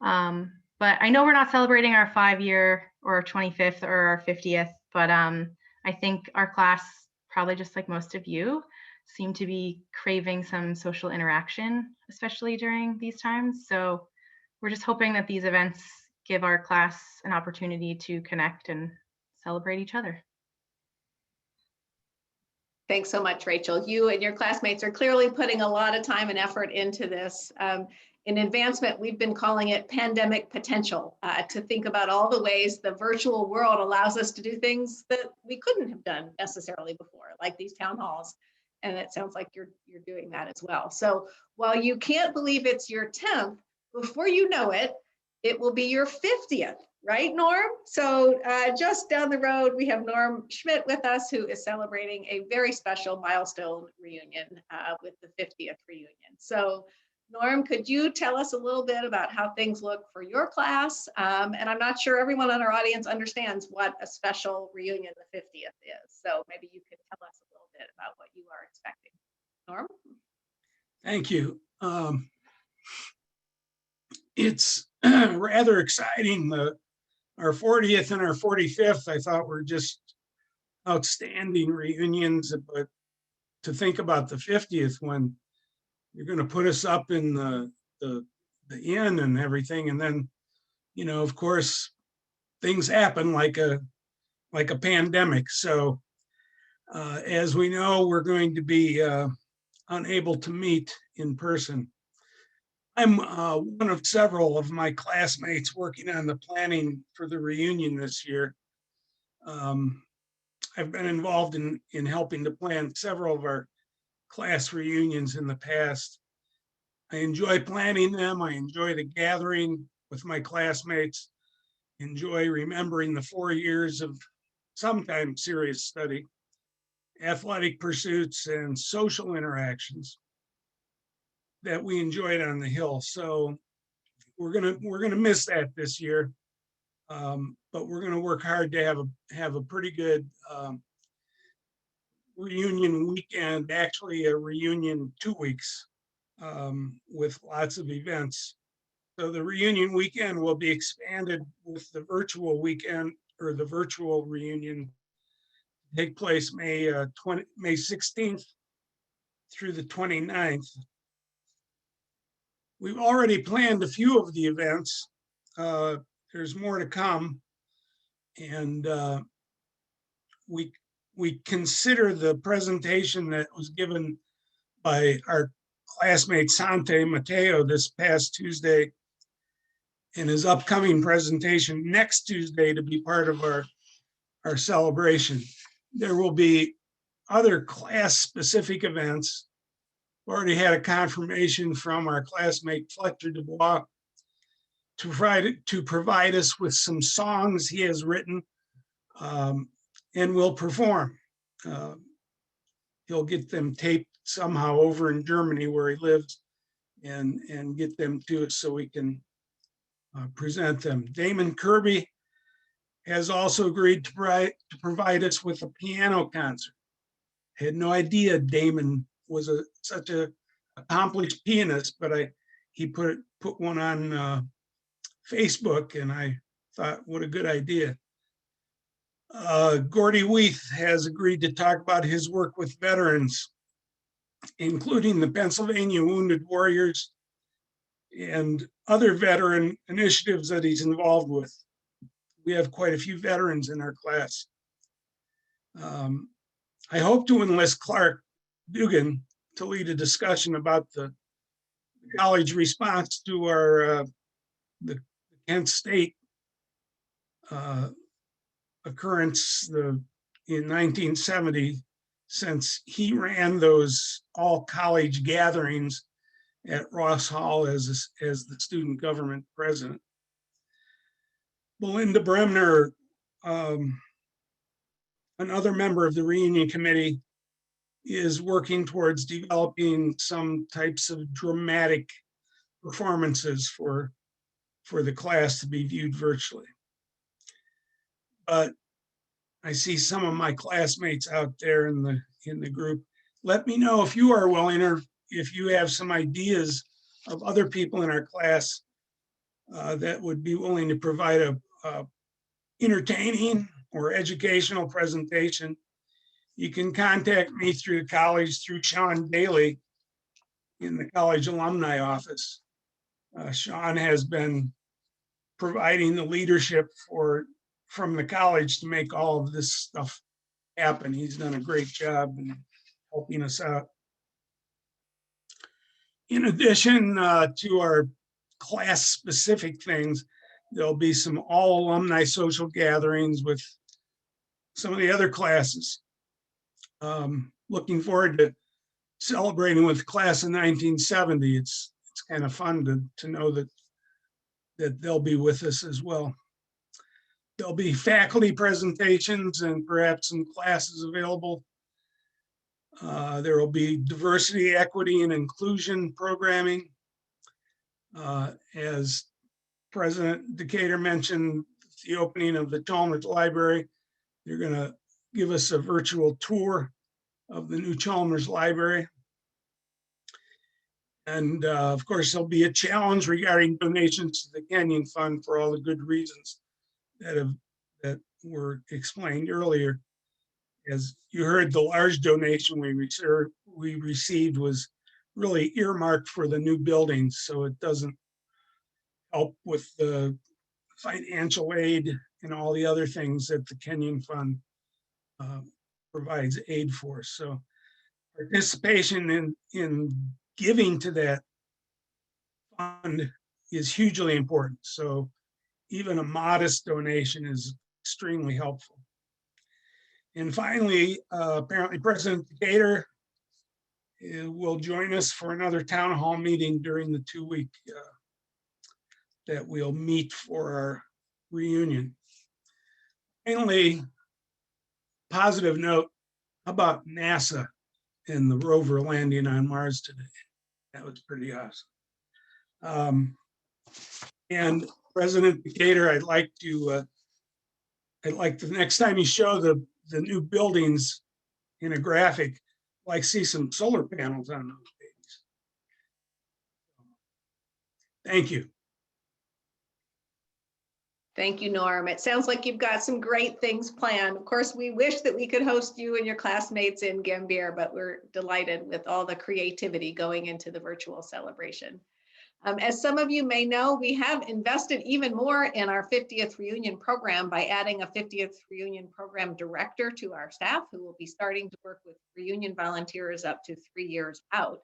But I know we're not celebrating our 5-year or our 25th or our 50th, but I think our class, probably just like most of you, seem to be craving some social interaction, especially during these times. So we're just hoping that these events give our class an opportunity to connect and celebrate each other. Thanks so much, Rachel. You and your classmates are clearly putting a lot of time and effort into this. In advancement, we've been calling it pandemic potential, to think about all the ways the virtual world allows us to do things that we couldn't have done necessarily before, like these town halls. And it sounds like you're doing that as well. So while you can't believe it's your 10th, before you know it, it will be your 50th. Right, Norm? So just down the road, we have Norm Schmidt with us, who is celebrating a very special milestone reunion with the 50th reunion. So Norm, could you tell us a little bit about how things look for your class? And I'm not sure everyone on our audience understands what a special reunion the 50th is. So maybe you could tell us a little bit about what you are expecting. Norm? Thank you. It's rather exciting. Our 40th and our 45th, I thought, were just outstanding reunions, but to think about the 50th, when you're going to put us up in the inn and everything, and then, you know, of course, things happen like a pandemic. So as we know, we're going to be unable to meet in person. I'm one of several of my classmates working on the planning for the reunion this year. I've been involved in helping to plan several of our class reunions in the past. I enjoy planning them. I enjoy the gathering with my classmates, enjoy remembering the 4 years of sometimes serious study, athletic pursuits, and social interactions that we enjoyed on the Hill. So we're gonna miss that this year, but we're gonna work hard to have a pretty good reunion weekend. Actually, a reunion 2 weeks with lots of events. So the reunion weekend will be expanded with the virtual weekend, or the virtual reunion, take place May 16th through the 29th. We've already planned a few of the events. There's more to come. And we consider the presentation that was given by our classmate Sante Mateo this past Tuesday and his upcoming presentation next Tuesday to be part of our celebration. There will be other class-specific events. We already had a confirmation from our classmate Fletcher Dubois to provide us with some songs he has written and will perform. He'll get them taped somehow over in Germany where he lives and get them to us so we can present them. Damon Kirby has also agreed to provide us with a piano concert. I had no idea Damon was such a accomplished pianist, but he put one on Facebook, and I thought, what a good idea. Gordy Weath has agreed to talk about his work with veterans, including the Pennsylvania Wounded Warriors and other veteran initiatives that he's involved with. We have quite a few veterans in our class. I hope to enlist Clark Dugan to lead a discussion about the college response to the Kent State occurrence in 1970, since he ran those all college gatherings at Ross Hall as the student government president. Belinda Bremner, another member of the reunion committee, is working towards developing some types of dramatic performances for the class to be viewed virtually. But I see some of my classmates out there in the group. Let me know if you are willing, or if you have some ideas of other people in our class that would be willing to provide a entertaining or educational presentation you can contact me through the college through Sean Daly in the college alumni office. Sean has been providing the leadership from the college to make all of this stuff happen. He's done a great job in helping us out. In addition to our class-specific things, there'll be some all alumni social gatherings with some of the other classes. Looking forward to celebrating with class of 1970. It's kind of fun to know that they'll be with us as well. There'll be faculty presentations and perhaps some classes available. There will be diversity, equity, and inclusion programming. As President Decatur mentioned, the opening of the Chalmers Library, they're going to give us a virtual tour of the new Chalmers Library. And of course, there'll be a challenge regarding donations to the Kenyon Fund for all the good reasons that were explained earlier. As you heard, the large donation we received was really earmarked for the new buildings, so it doesn't help with the financial aid and all the other things that the Kenyon Fund provides aid for. So participation in giving to that fund is hugely important. So even a modest donation is extremely helpful. And finally, apparently President Decatur will join us for another town hall meeting during the 2-week that we'll meet for our reunion. Finally, positive note, how about NASA and the rover landing on Mars today? That was pretty awesome. And President Decatur, I'd like the next time you show the new buildings in a graphic, like see some solar panels on those babies. Thank you. Thank you, Norm. It sounds like you've got some great things planned. Of course, we wish that we could host you and your classmates in Gambier, but we're delighted with all the creativity going into the virtual celebration. As some of you may know, we have invested even more in our 50th reunion program by adding a 50th reunion program director to our staff, who will be starting to work with reunion volunteers up to 3 years out,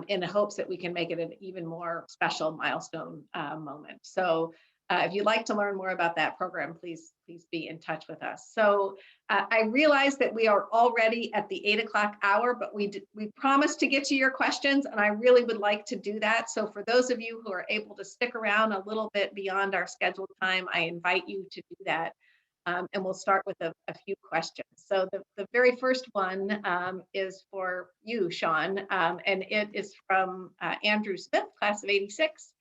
in the hopes that we can make it an even more special milestone moment. So if you'd like to learn more about that program, please be in touch with us. So I realize that we are already at the 8 o'clock hour, but we promised to get to your questions, and I really would like to do that. So for those of you who are able to stick around a little bit beyond our scheduled time, I invite you to do that. And we'll start with a few questions. So the very first one is for you, Sean, and it is from Andrew Smith, class of '86.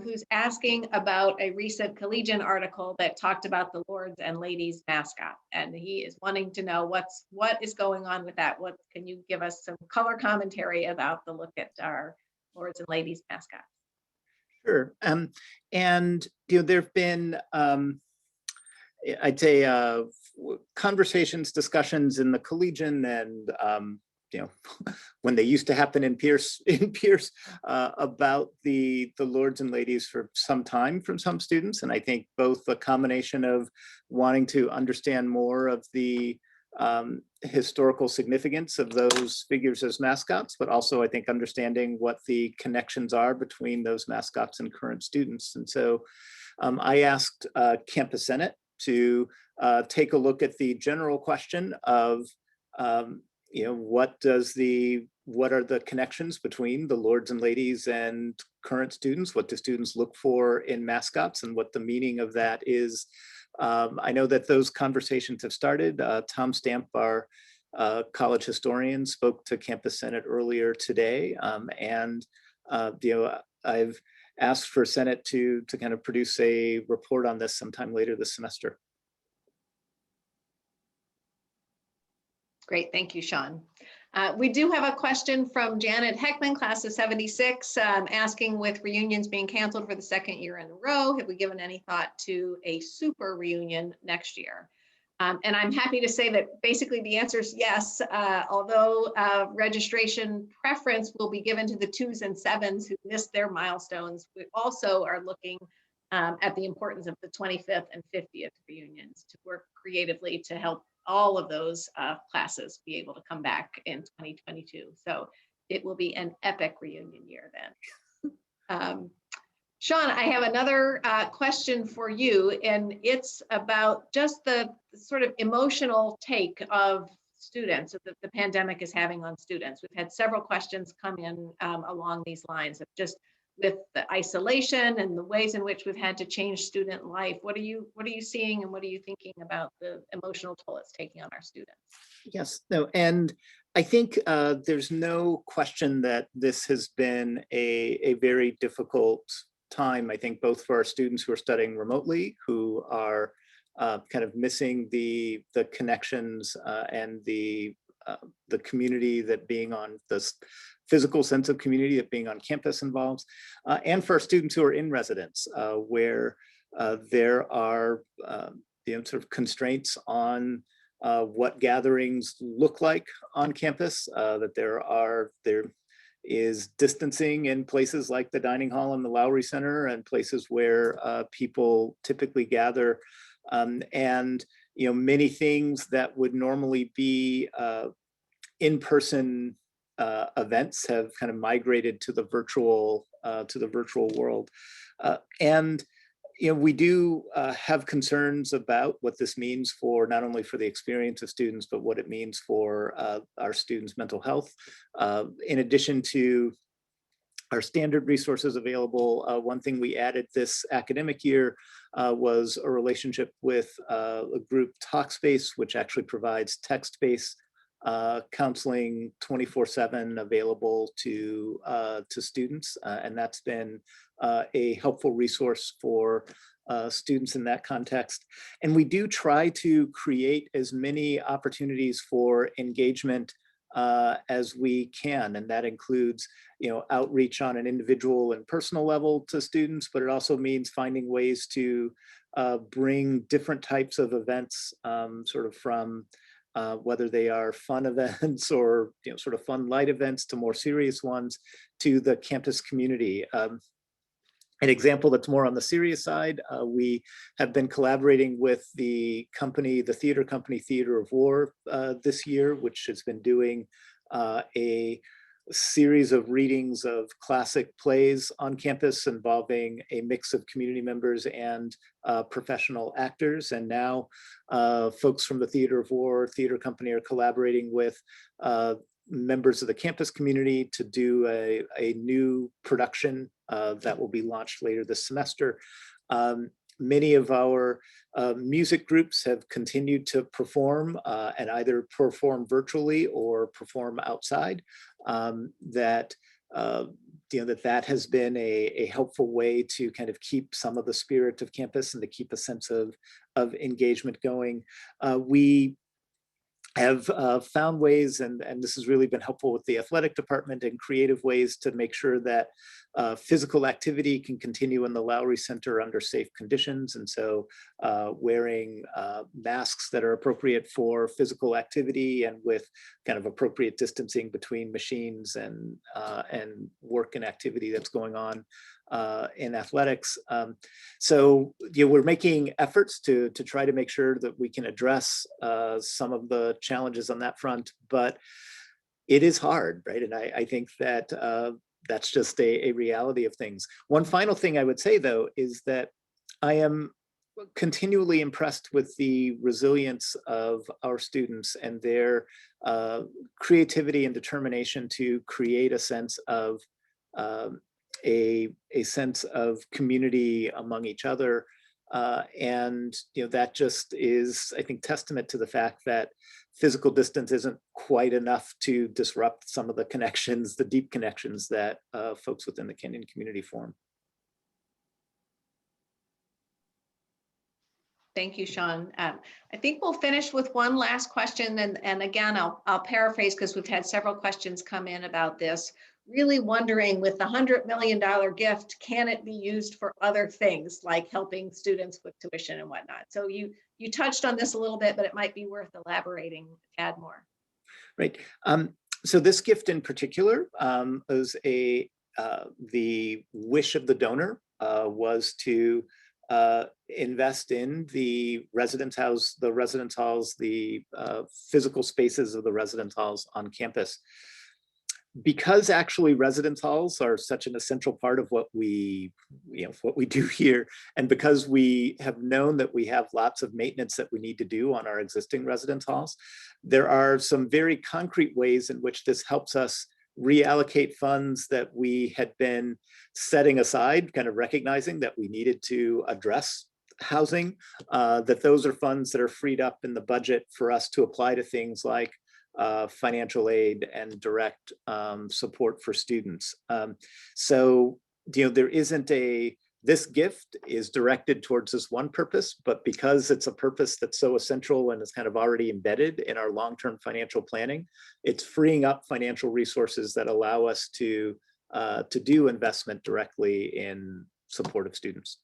Who's asking about a recent Collegian article that talked about the Lords and Ladies mascot. And he is wanting to know what is going on with that. Can you give us some color commentary about the look at our Lords and Ladies mascot? Sure. And there've been, I'd say, conversations, discussions in the Collegian and when they used to happen in Pierce about the Lords and Ladies for some time from some students. And I think both a combination of wanting to understand more of the historical significance of those figures as mascots, but also I think understanding what the connections are between those mascots and current students. And so I asked Campus Senate to take a look at the general question of what are the connections between the Lords and Ladies and current students? What do students look for in mascots and what the meaning of that is? I know that those conversations have started. Tom Stamp, our college historian, spoke to Campus Senate earlier today. I've asked for Senate to kind of produce a report on this sometime later this semester. Great, thank you, Sean. We do have a question from Janet Heckman, class of '76, asking, with reunions being canceled for the 2nd year in a row, have we given any thought to a super reunion next year? And I'm happy to say that basically the answer is yes, although registration preference will be given to the 2s and 7s who missed their milestones. We also are looking at the importance of the 25th and 50th reunions to work creatively to help all of those classes be able to come back in 2022. So it will be an epic reunion year then. Sean, I have another question for you, and it's about just the sort of emotional take of students that the pandemic is having on students. We've had several questions come in along these lines of just with the isolation and the ways in which we've had to change student life. What are you seeing, and what are you thinking about the emotional toll it's taking on our students? Yes, no, and I think there's no question that this has been a very difficult time, I think, both for our students who are studying remotely, who are kind of missing the connections and the community that being on this physical sense of community that being on campus involves, and for our students who are in residence, where there are sort of constraints on what gatherings look like on campus, that there is distancing in places like the dining hall and the Lowry Center and places where people typically gather, and many things that would normally be in-person events have kind of migrated to the virtual world, and we do have concerns about what this means for not only for the experience of students, but what it means for our students' mental health. In addition to our standard resources available, one thing we added this academic year was a relationship with a group, Talkspace, which actually provides text-based counseling 24/7 available to students, and that's been a helpful resource for students in that context. And we do try to create as many opportunities for engagement as we can, and that includes outreach on an individual and personal level to students, but it also means finding ways to bring different types of events, sort of from whether they are fun events or sort of fun light events to more serious ones, to the campus community. An example that's more on the serious side, we have been collaborating with the theater company Theater of War this year, which has been doing a series of readings of classic plays on campus involving a mix of community members and professional actors. And now folks from the Theater of War theater company are collaborating with members of the campus community to do a new production that will be launched later this semester. Many of our music groups have continued to perform and either perform virtually or perform outside. That has been a helpful way to kind of keep some of the spirit of campus and to keep a sense of engagement going. We have found ways, and this has really been helpful with the athletic department, and creative ways to make sure that physical activity can continue in the Lowry Center under safe conditions. And so wearing masks that are appropriate for physical activity and with kind of appropriate distancing between machines and work and activity that's going on in athletics. So we're making efforts to try to make sure that we can address some of the challenges on that front, but it is hard, right? And I think that that's just a reality of things. One final thing I would say, though, is that I am continually impressed with the resilience of our students and their creativity and determination to create a sense of a sense of community among each other. And that just is, I think, testament to the fact that physical distance isn't quite enough to disrupt some of the connections, the deep connections that folks within the Kenyon community form. Thank you, Sean. I think we'll finish with one last question. And again, I'll paraphrase because we've had several questions come in about this. Really wondering, with the $100 million gift, can it be used for other things like helping students with tuition and whatnot? So you You touched on this a little bit, but it might be worth elaborating a tad more. Right. So this gift in particular was the wish of the donor was to invest in the residence halls, the physical spaces of the residence halls on campus. Because actually residence halls are such an essential part of what we do here, and because we have known that we have lots of maintenance that we need to do on our existing residence halls, there are some very concrete ways in which this helps us reallocate funds that we had been setting aside, kind of recognizing that we needed to address housing, that those are funds that are freed up in the budget for us to apply to things like financial aid and direct support for students. So, there isn't this gift is directed towards this one purpose, but because it's a purpose that's so essential and is kind of already embedded in our long-term financial planning, it's freeing up financial resources that allow us to do investment directly in support of students.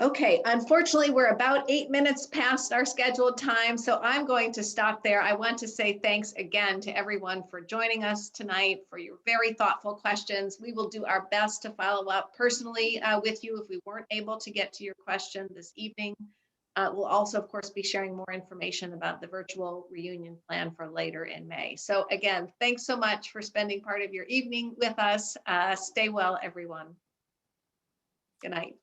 Okay, unfortunately, we're about 8 minutes past our scheduled time, so I'm going to stop there. I want to say thanks again to everyone for joining us tonight, for your very thoughtful questions. We will do our best to follow up personally with you if we weren't able to get to your question this evening. We'll also, of course, be sharing more information about the virtual reunion plan for later in May. So again, thanks so much for spending part of your evening with us. Stay well, everyone. Good night.